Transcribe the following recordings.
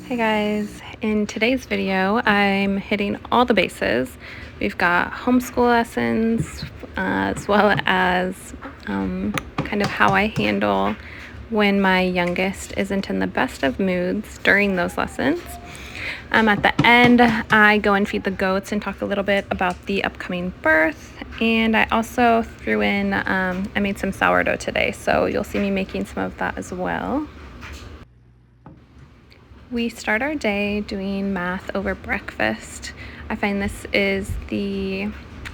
Hey guys, in today's video I'm hitting all the bases. We've got homeschool lessons as well as kind of how I handle when my youngest isn't in the best of moods during those lessons. At the end I go and feed the goats and talk a little bit about the upcoming birth, and I also threw in, I made some sourdough today, so you'll see me making some of that as well. We start our day doing math over breakfast. I find this is the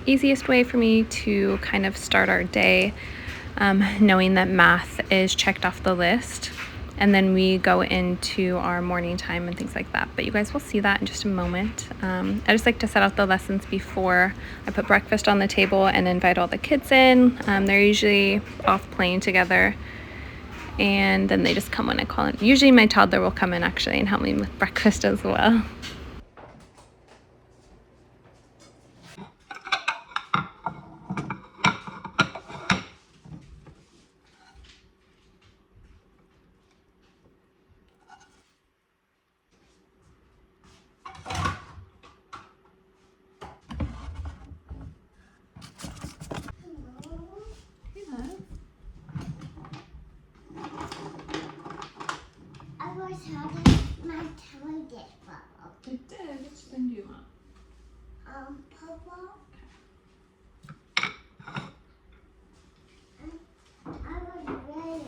easiest way for me to kind of start our day, knowing that math is checked off the list. And then we go into our morning time and things like that. But you guys will see that in just a moment. I just like to set out the lessons before I put breakfast on the table and invite all the kids in. They're usually off playing together, and then they just come when I call it. Usually my toddler will come in actually and help me with breakfast as well. It did. Which one do you want? Purple. I was really happy.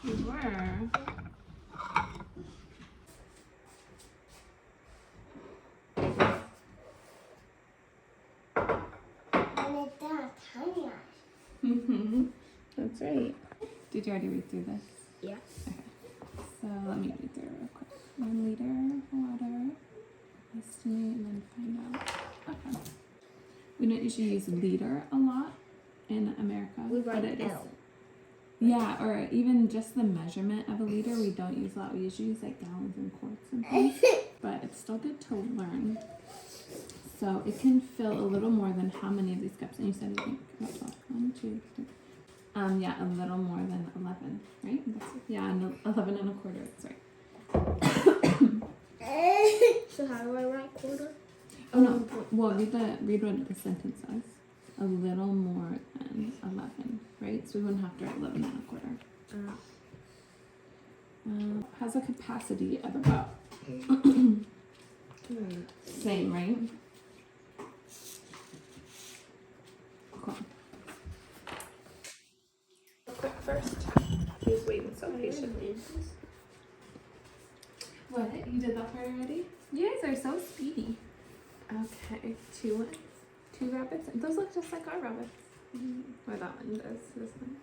You were. And it's not tiny. That's right. Did you already read through this? Yeah. Okay. So let me read through it real quick. 1 liter of water. Estimate and then find out. Okay. We don't usually use liter a lot in America. We write but it L. Yeah, or even just the measurement of a liter we don't use a lot. We usually use like gallons and quarts and things. But it's still good to learn. So it can fill a little more than how many of these cups? And you said you think about 12. 1, 2, 3. Yeah, a little more than 11, right? Yeah, 11 and a quarter. That's right. So how do I write quarter? Oh no. Well, read what the sentence says. A little more than 11, right? So we wouldn't have to write 11 and a quarter. Has a capacity of about same, right? Cool. Quick first. He's waiting so patiently. What? You did that part already? You guys are so speedy. Okay, two rabbits. Those look just like our rabbits. Or that one does. This one.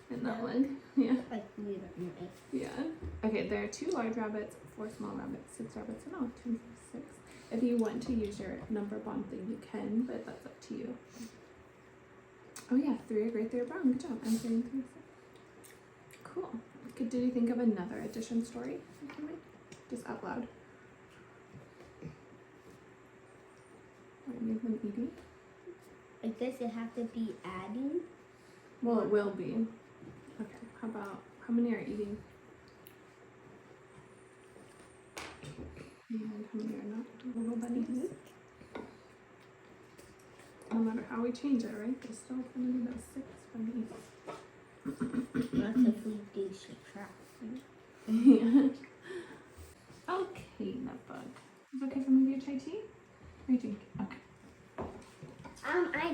And that one. Yeah. Yeah. Okay, there are 2 large rabbits, 4 small rabbits, 6 rabbits, and 2, 6. If you want to use your number bond thing, you can, but that's up to you. Oh yeah, 3 are gray, 3 are brown. Good job. I'm saying 3. Cool. Did you think of another addition story? Just out loud. Or any of them eating? I guess it have to be adding. Well, it will be. Okay, how many are eating? And how many are not? Little bunnies. No matter how we change it, right? There's still going to be those 6 bunnies. That's if we do subtract. Yeah. Okay, nutbug. Is it okay for me to try tea? Or you drink? Okay. I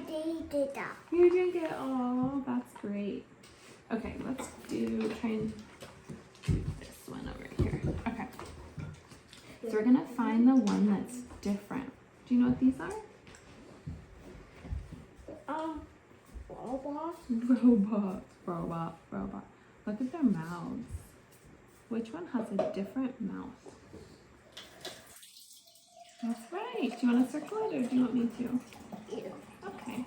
did that. You drink it. Oh, that's great. Okay, let's try and do this one over here. Okay. So we're gonna find the one that's different. Do you know what these are? Robot. Look at their mouths. Which one has a different mouth? That's right. Do you want to circle it or do you want me to? Yeah. Okay.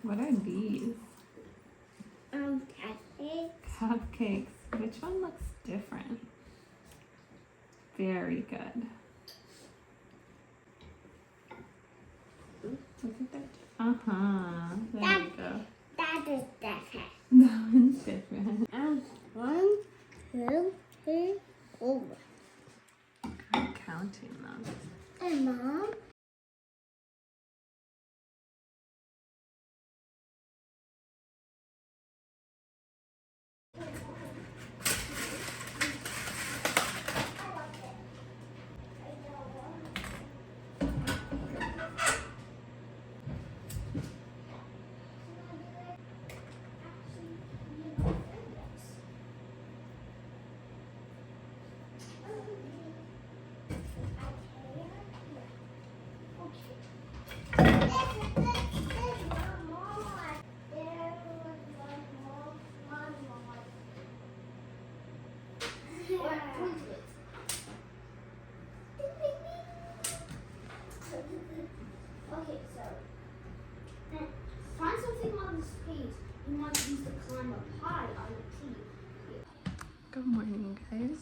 What are these? Cupcakes. Cupcakes. Which one looks different? Very good. Look at that. There we go. That is different. That one's different. 1, 2, 3, 4. You want to use the climb up high on the key. Good morning, guys.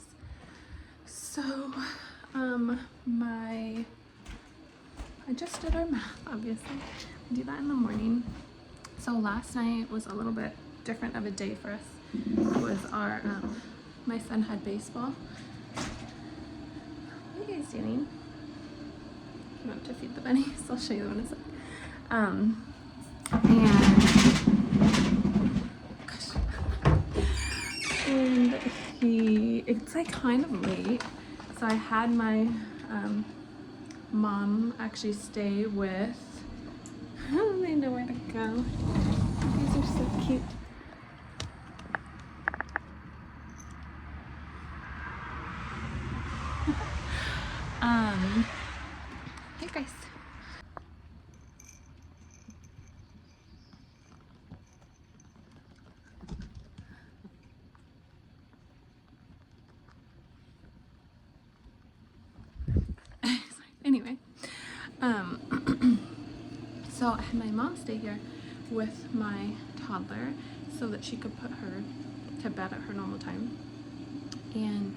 So, I just did our math, obviously. We do that in the morning. So last night was a little bit different of a day for us. It was our, my son had baseball. What are you guys doing? I'm about to feed the bunnies. I'll show you them in a sec. And it's like kind of late, so I had my mom actually stay with, they know where to go. These are so cute. Hey guys. Anyway, so I had my mom stay here with my toddler so that she could put her to bed at her normal time. And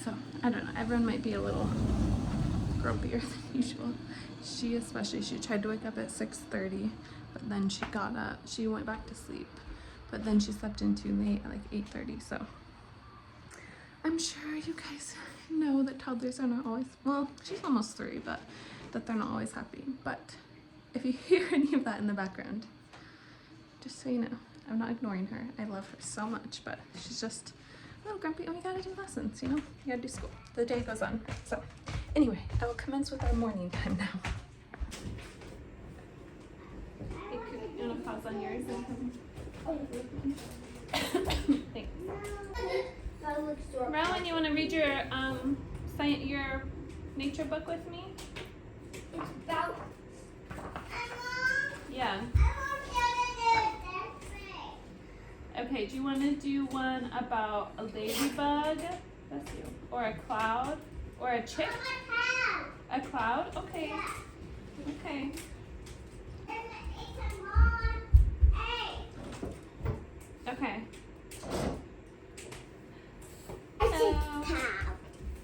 so, I don't know, everyone might be a little grumpier than usual. She tried to wake up at 6:30, but then she got up, she went back to sleep, but then she slept in too late at like 8:30, so I'm sure you guys know that toddlers are not always, well, she's almost 3, but that they're not always happy. But if you hear any of that in the background, just so you know, I'm not ignoring her. I love her so much, but she's just a little grumpy and we gotta do lessons, you know? You gotta do school. The day goes on. So anyway, I will commence with our morning time now. Hey, you wanna pause on yours? Thanks. Rowan, you want to read your your nature book with me? It's about. Yeah. Okay. Do you want to do one about a ladybug? That's you. Or a cloud? Or a chick? A cloud? Okay. Okay. Okay.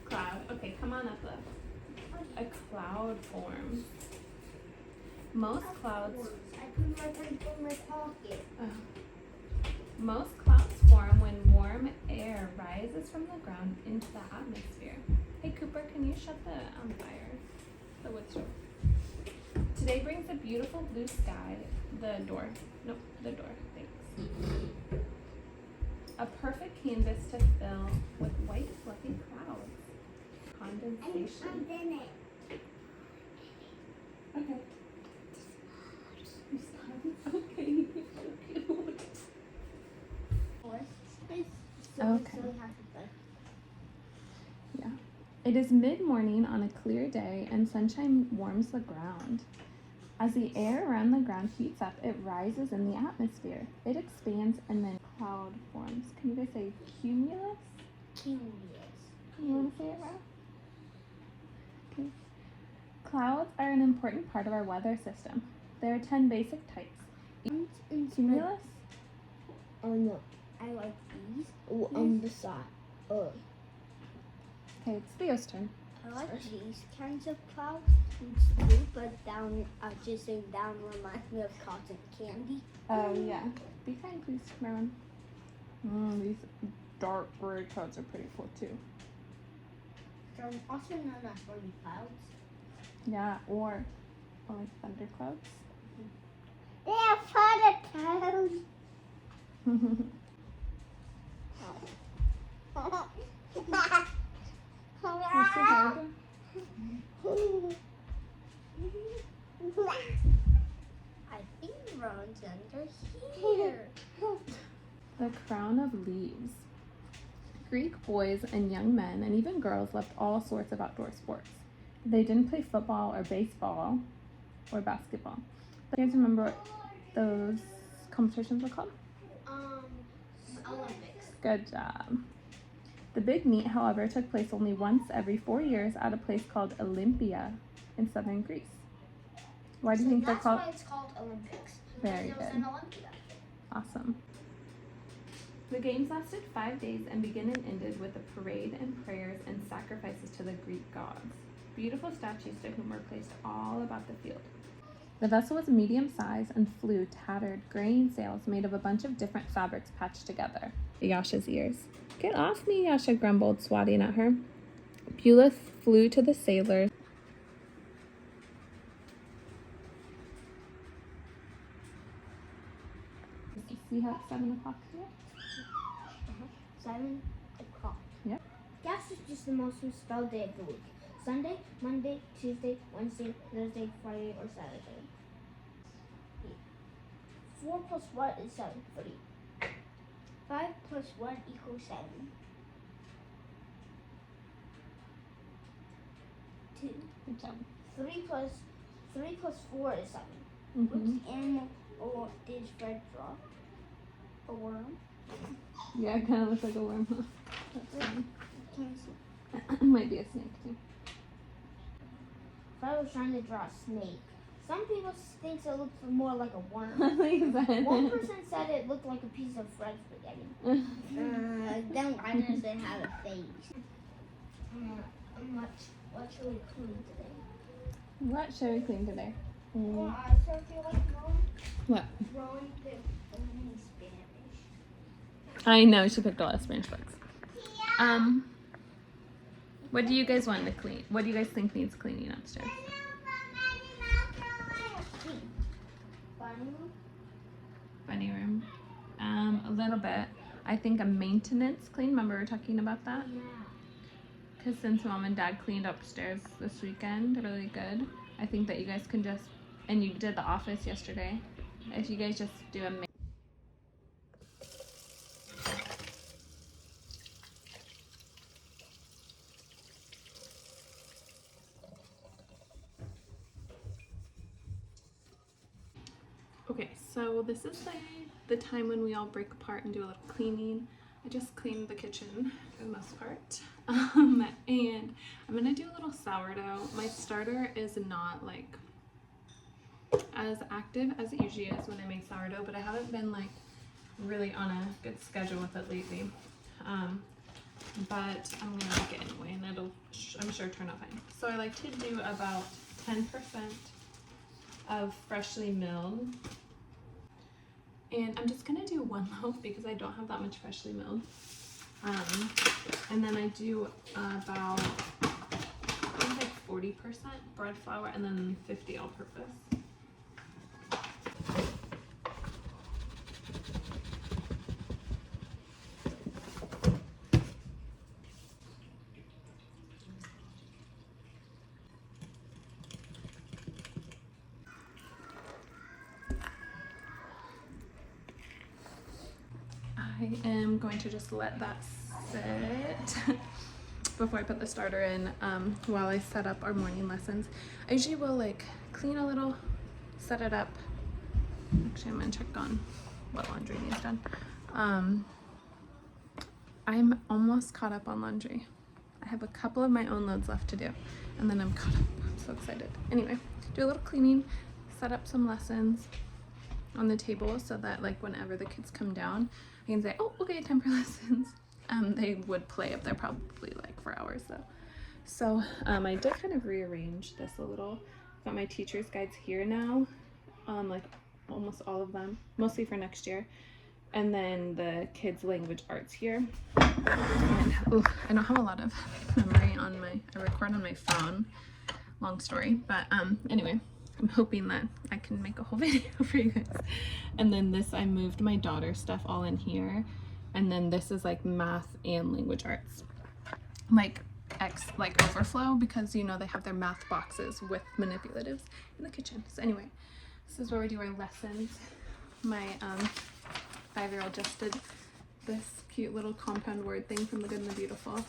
Cloud. Okay, come on up, love. A cloud forms. Most clouds. I put my pen in my pocket. Most clouds form when warm air rises from the ground into the atmosphere. Hey Cooper, can you shut the fire? The wood stove. Today brings a beautiful blue sky. The door. Nope, the door. Thanks. A perfect canvas to fill with white fluffy clouds. Condensation. I'm in it. Okay. You stop. Okay. So cute. Okay. Yeah. It is mid-morning on a clear day and sunshine warms the ground. As the air around the ground heats up, it rises in the atmosphere. It expands and then cloud forms. Can you guys say cumulus? Cumulus. You want to say it, Ralph? Okay. Clouds are an important part of our weather system. There are 10 basic types. Cumulus? Oh no, I like these. Oh, on the side. Oh. Okay, it's Theo's turn. I like these kinds of clouds. It's blue, but down, just saying down reminds me of cotton candy. Oh, yeah. Be kind, please, Merwin. These dark gray clouds are pretty cool, too. They're also known as stormy clouds. Yeah, or like thunder clouds. They are thunder clouds. What's your dog? I think Ron's under here. The crown of leaves. Greek boys and young men and even girls loved all sorts of outdoor sports. They didn't play football or baseball or basketball. But you guys remember what those competitions were called? Olympics. Good job. The big meet, however, took place only once every 4 years at a place called Olympia in southern Greece. Why do you think they're called? That's why it's called Olympics. Very Because it was good. in Olympia. Awesome. The games lasted 5 days and began and ended with a parade and prayers and sacrifices to the Greek gods. Beautiful statues to whom were placed all about the field. The vessel was medium size and flew tattered, graying sails made of a bunch of different fabrics patched together. Yasha's ears. Get off me, Yasha grumbled, swatting at her. Beulah flew to the sailor. See how it's 7 o'clock here? 7 o'clock. Yep. That's just the most misspelled day of the week. Sunday, Monday, Tuesday, Wednesday, Thursday, Friday, or Saturday. 4 plus what is 7? 3. 5 plus 1 equals 7. 2. Good job. 3 plus 4 is 7. Mm-hmm. Which animal did Fred draw? A worm. Yeah, it kind of looks like a worm, huh? That's funny. Can you see? It might be a snake, too. Fred was trying to draw a snake. Some people think it looks more like a worm. One person said it looked like a piece of Fred spaghetti. Then why does it have a face? What should we clean today? What should we clean today? Well, I still feel like What? drawing in Spanish. I know, she picked a lot of Spanish books. What do you guys want to clean? What do you guys think needs cleaning upstairs? Bunny room. A little bit. I think a maintenance clean. Remember we were talking about that? Yeah. Because since Mom and Dad cleaned upstairs this weekend really good, I think that you guys can just, and you did the office yesterday, if you guys just do a Okay, so this is the time when we all break apart and do a little cleaning. I just cleaned the kitchen for the most part. And I'm gonna do a little sourdough. My starter is not like as active as it usually is when I make sourdough, but I haven't been like really on a good schedule with it lately. But I'm gonna make it anyway, and it'll, I'm sure, turn out fine. So I like to do about 10% of freshly milled. And I'm just gonna do 1 loaf because I don't have that much freshly milled. And then I do about, I think like 40% bread flour and then 50 all-purpose. I am going to just let that sit before I put the starter in while I set up our morning lessons. I usually will like clean a little, set it up. Actually, I'm gonna check on what laundry needs done. I'm almost caught up on laundry. I have a couple of my own loads left to do, and then I'm caught up. I'm so excited. Anyway, do a little cleaning, set up some lessons on the table so that like whenever the kids come down, I can say, oh, okay, time for lessons. They would play up there probably like for hours though. So I did kind of rearrange this a little. Got my teacher's guides here now, like almost all of them, mostly for next year. And then the kids' language arts here. And ooh, I don't have a lot of memory on I record on my phone, long story. But anyway, I'm hoping that I can make a whole video for you guys. And then this, I moved my daughter's stuff all in here. And then this is like math and language arts. Like overflow, because you know they have their math boxes with manipulatives in the kitchen. So anyway, this is where we do our lessons. My 5-year-old just did this cute little compound word thing from The Good and the Beautiful.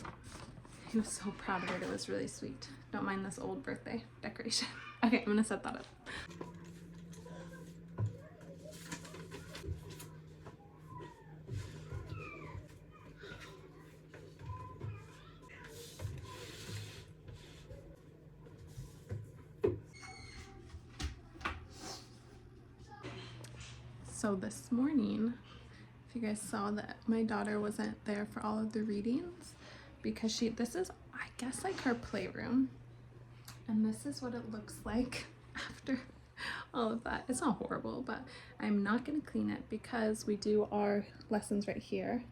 He was so proud of it. It was really sweet. Don't mind this old birthday decoration. Okay, I'm gonna set that up. So this morning, if you guys saw that my daughter wasn't there for all of the readings because this is, I guess, like her playroom. And this is what it looks like after all of that. It's not horrible, but I'm not gonna clean it because we do our lessons right here,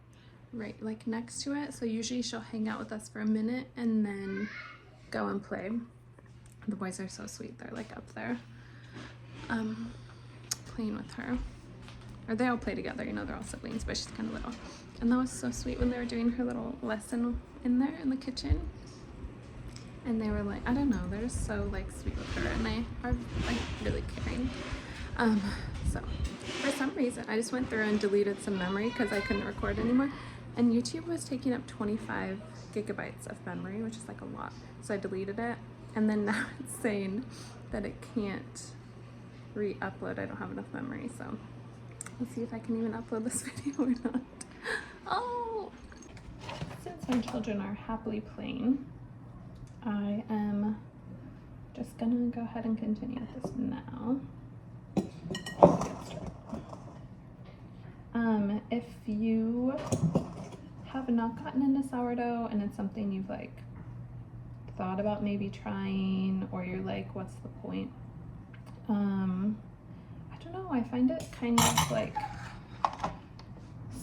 right like next to it. So usually she'll hang out with us for a minute and then go and play. The boys are so sweet. They're like up there playing with her. Or they all play together, you know, they're all siblings, but she's kind of little. And that was so sweet when they were doing her little lesson in there in the kitchen. And they were like, I don't know, they're just so like sweet with her, and they are like really caring. So for some reason, I just went through and deleted some memory because I couldn't record anymore. And YouTube was taking up 25 gigabytes of memory, which is like a lot. So I deleted it. And then now it's saying that it can't re-upload. I don't have enough memory. So let's see if I can even upload this video or not. Oh, since my children are happily playing, I am just gonna go ahead and continue with this now. If you have not gotten into sourdough and it's something you've like thought about maybe trying, or you're like, what's the point? I don't know, I find it kind of like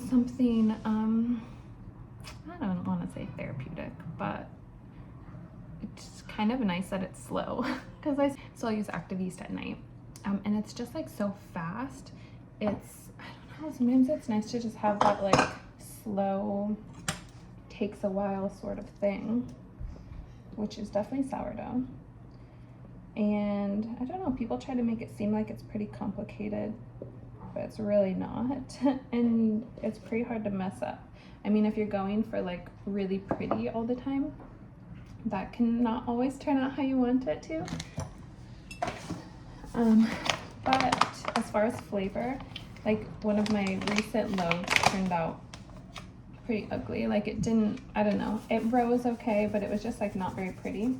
something, I don't want to say therapeutic, but it's kind of nice that it's slow because I still use active yeast at night, and it's just like so fast. It's, I don't know, sometimes it's nice to just have that like slow, takes a while sort of thing, which is definitely sourdough. And I don't know, people try to make it seem like it's pretty complicated, but it's really not. And it's pretty hard to mess up. I mean, if you're going for like really pretty all the time, that can not always turn out how you want it to. But as far as flavor, like one of my recent loaves turned out pretty ugly. Like it didn't, I don't know, it rose okay, but it was just like not very pretty.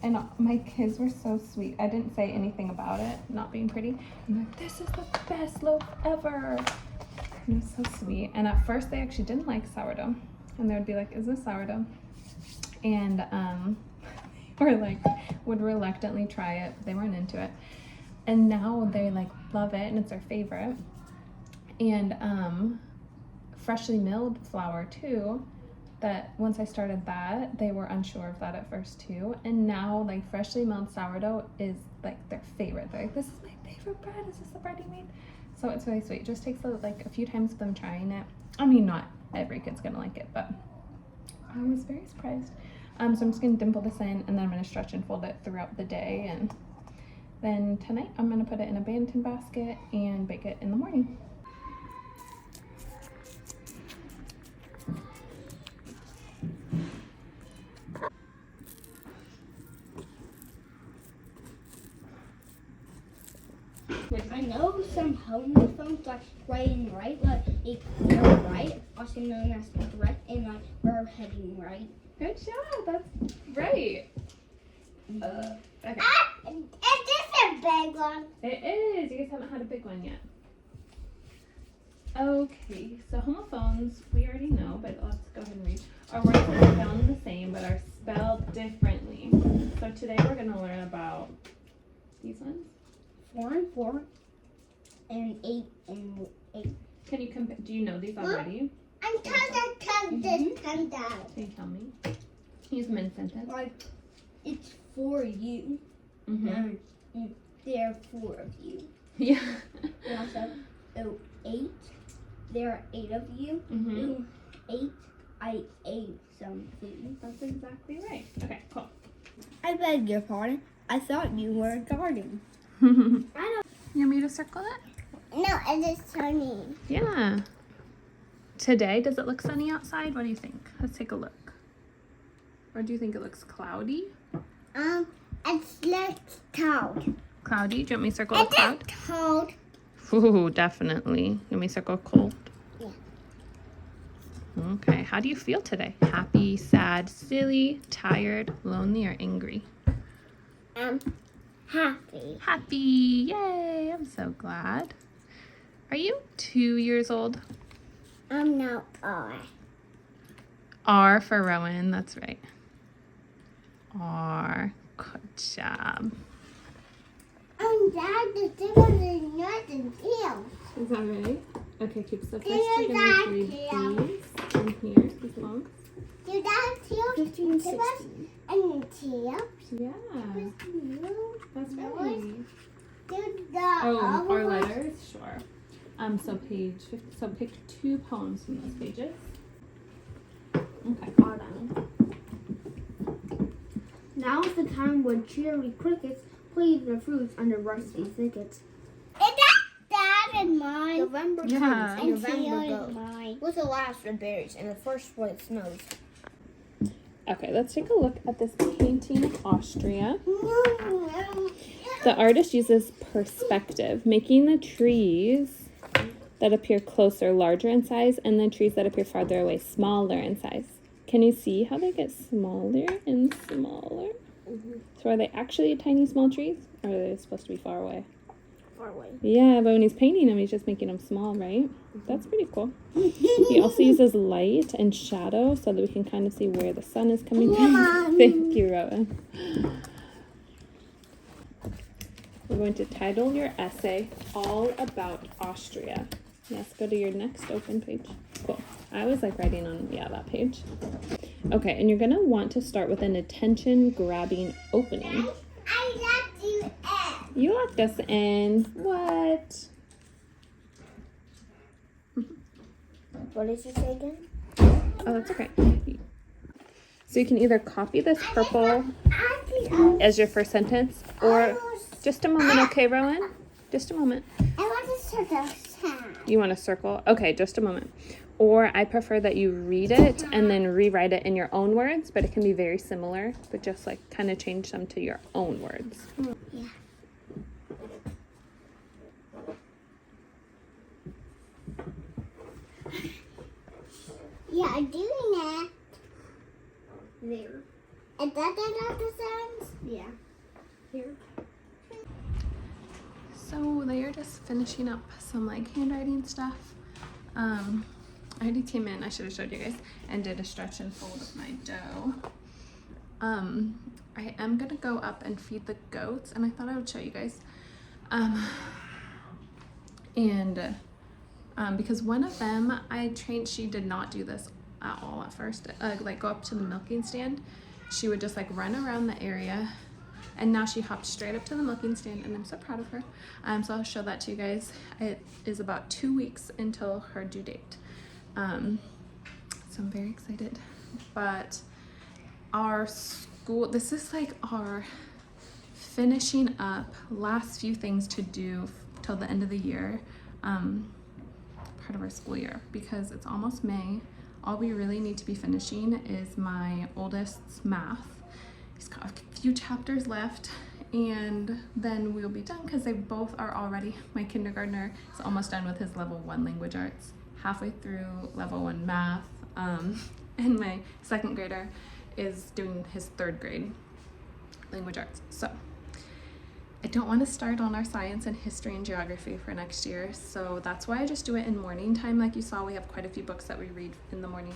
And my kids were so sweet. I didn't say anything about it not being pretty. I'm like, this is the best loaf ever. And it was so sweet. And at first they actually didn't like sourdough. And they would be like, is this sourdough? And or like would reluctantly try it, but they weren't into it. And now they like love it and it's their favorite. And freshly milled flour too, that once I started that, they were unsure of that at first too. And now like freshly milled sourdough is like their favorite. They're like, this is my favorite bread. Is this the bread you made? So it's really sweet. It just takes like a few times of them trying it. I mean, not every kid's gonna like it, but I was very surprised. So I'm just gonna dimple this in, and then I'm gonna stretch and fold it throughout the day. And then tonight I'm gonna put it in a Bantam basket and bake it in the morning. I know some homophones like writing right, like they're right, also known as correct, and like we're heading right. Good job, that's right. Okay. Is this a big one? It is. You guys haven't had a big one yet. Okay, so homophones, we already know, but let's go ahead and read. Our words are spelled the same, but are spelled differently. So today we're going to learn about these ones. 4 and 4, and 8 and 8. Can you compare? Do you know these already? I'm trying to count this time down. Can you tell me? Use them in sentence. Like, it's for you. Mm-hmm. There are 4 of you. Yeah. And also, 8. There are 8 of you. Mm-hmm. 8. I ate some food. That's exactly right. Okay, cool. I beg your pardon. I thought you were a garden. I don't. You want me to circle it? No, it is sunny. Yeah. Today, does it look sunny outside? What do you think? Let's take a look. Or do you think it looks cloudy? It's like cold. Cloudy? Do you want me to circle a cloud? It's cold. Ooh, definitely. You want me to circle cold? Yeah. Okay. How do you feel today? Happy, sad, silly, tired, lonely, or angry? Happy. Happy. Yay. I'm so glad. Are you 2 years old? I'm not R. R for Rowan, that's right. R. Good job. Dad, the difference is not in tails. Is that right? Okay, keep so first we're gonna read these in here, these long. Do that tails? 15, 16. And the tails? Yeah. That's right. Do the Our letters? Sure. So page 50, so pick 2 poems from those pages. Okay. Now is the time when cheery crickets play their fruits under rusty thickets. Is that Dad and mine? November Yeah. comes and And November Theo is goes. mine. With the last red berries and the first white snows. Okay, let's take a look at this painting of Austria. No. The artist uses perspective, making the trees that appear closer larger in size and the trees that appear farther away smaller in size. Can you see how they get smaller and smaller? So are they actually tiny small trees, or are they supposed to be far away? Far away. Yeah, but when he's painting them, he's just making them small, right? That's pretty cool. He also uses light and shadow so that we can kind of see where the sun is coming from. Thank you, Rowan. We're going to title your essay, All About Austria. Yes, go to your next open page. Cool. I always like writing on, that page. Okay, and you're going to want to start with an attention-grabbing opening. I left you in. You locked us in. What? What did you say again? Oh, that's okay. So you can either copy this purple as your first sentence, or just a moment, okay, Rowan? Just a moment. I want to start the sound. You want to circle? Okay, just a moment. Or I prefer that you read it and then rewrite it in your own words, but it can be very similar, but just like kind of change them to your own words. Yeah. Yeah, I'm doing that. There. And that the sounds? Yeah. Here. So they are just finishing up some like handwriting stuff. I already came in, I should have showed you guys, and did a stretch and fold of my dough. I am gonna go up and feed the goats, and I thought I would show you guys. Because one of them I trained, she did not do this at all at first. Like go up to the milking stand, she would just like run around the area, and now she hopped straight up to the milking stand, and I'm so proud of her. So I'll show that to you guys. It is about 2 weeks until her due date. So I'm very excited. But our school, this is like our finishing up last few things to do till the end of the year, part of our school year, because it's almost May. All we really need to be finishing is my oldest's math. He's got a few chapters left, and then we'll be done, because they both are already, my kindergartner is almost done with his level 1 language arts, halfway through level 1 math, and my second grader is doing his 3rd grade language arts. So I don't want to start on our science and history and geography for next year, so that's why I just do it in morning time. Like you saw, we have quite a few books that we read in the morning,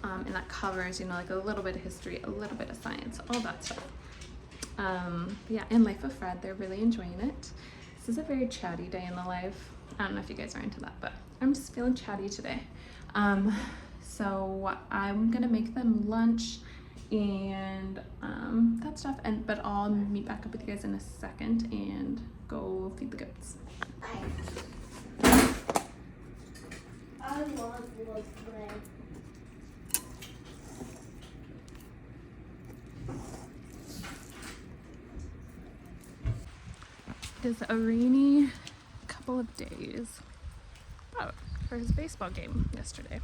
and that covers, like a little bit of history, a little bit of science, all that stuff. Yeah, and Life of Fred, they're really enjoying it. This is a very chatty day in the life. I don't know if you guys are into that, but I'm just feeling chatty today. So I'm gonna make them lunch and that stuff, but I'll meet back up with you guys in a second and go feed the goats. I want wood bread. It is a rainy couple of days for his baseball game yesterday.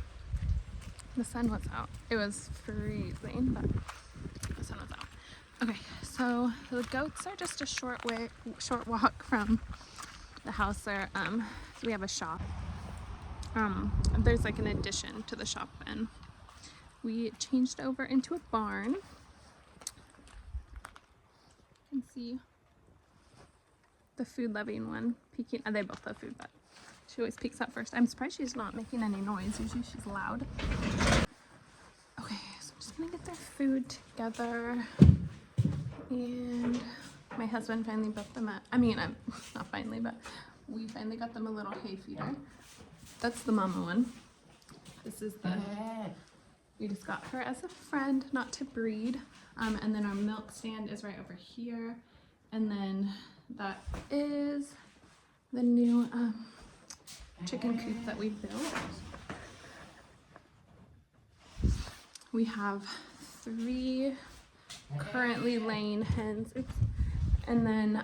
The sun was out. It was freezing, but the sun was out. Okay, so the goats are just a short walk from the house there. So we have a shop. There's like an addition to the shop, and we changed over into a barn. You can see the food loving one peeking. They both love food, but She always peeks up first. I'm surprised she's not making any noise. Usually she's loud. Okay, so I'm just gonna get their food together. And my husband finally built them not finally, but we finally got them a little hay feeder. That's the mama one. This is we just got her as a friend, not to breed. And then our milk stand is right over here. And then that is the new chicken coop that we built. We have 3 currently laying hens. Oops. And then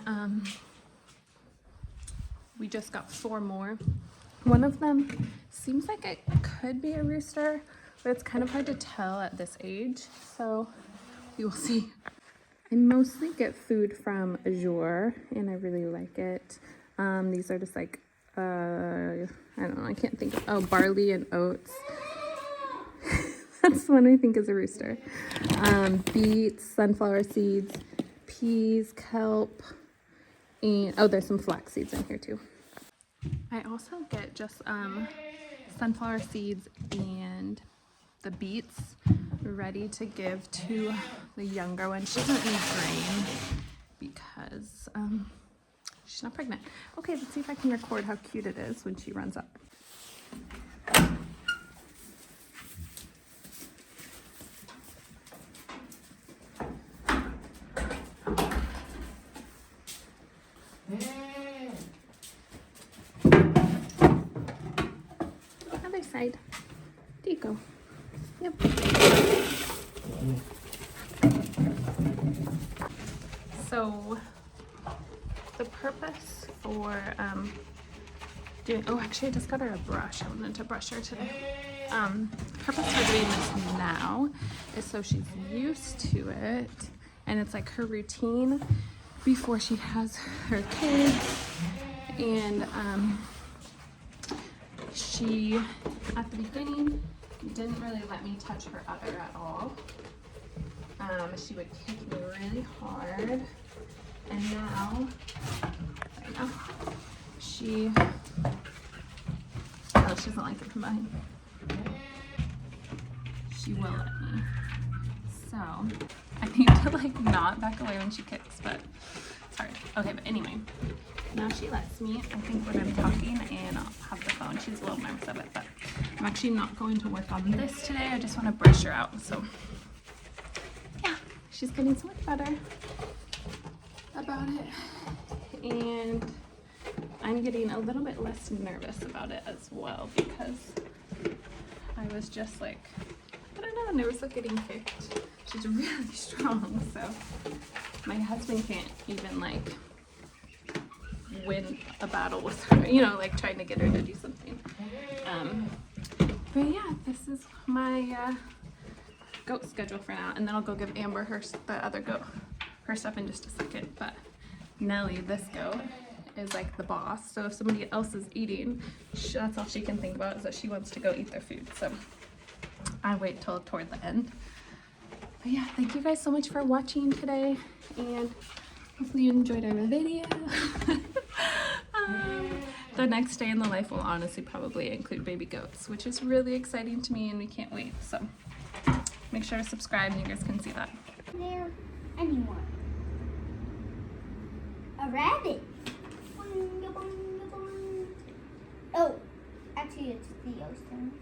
we just got 4 more. One of them seems like it could be a rooster, but it's kind of hard to tell at this age, so we will see. I mostly get food from Azure, and I really like it. These are just like, I don't know, I can't think of, barley and oats. That's the one I think is a rooster. Beets, sunflower seeds, peas, kelp, and there's some flax seeds in here too. I also get just sunflower seeds and the beets ready to give to the younger one. She doesn't need grain because she's not pregnant. Okay, let's see if I can record how cute it is when she runs up. Other side. There you go. Yep. So the purpose for doing, actually I just got her a brush. I wanted to brush her today. The purpose for doing this now is so she's used to it, and it's like her routine before she has her kids. And she, at the beginning, didn't really let me touch her udder at all. She would kick me really hard, and now she doesn't like it from behind. She will let me. So I need to like not back away when she kicks, but it's hard. Okay, but anyway, now she lets me. I think when I'm talking and I'll have the phone, she's a little nervous of it, but I'm actually not going to work on this today. I just want to brush her out. So yeah, she's getting so much better about it, and I'm getting a little bit less nervous about it as well, because I was just like, I don't know, nervous of getting kicked. She's really strong, so my husband can't even like win a battle with her, you know, like trying to get her to do something. But yeah, this is my goat schedule for now, and then I'll go give Amber the other goat her stuff in just a second. But Nellie, this goat, is like the boss, so if somebody else is eating, that's all she can think about, is that she wants to go eat their food. So I wait till toward the end. But yeah, thank you guys so much for watching today, and hopefully you enjoyed our video. The next day in the life will honestly probably include baby goats, which is really exciting to me, and we can't wait. So make sure to subscribe and you guys can see that. There anymore. A rabbit. Oh, actually it's Theo's turn.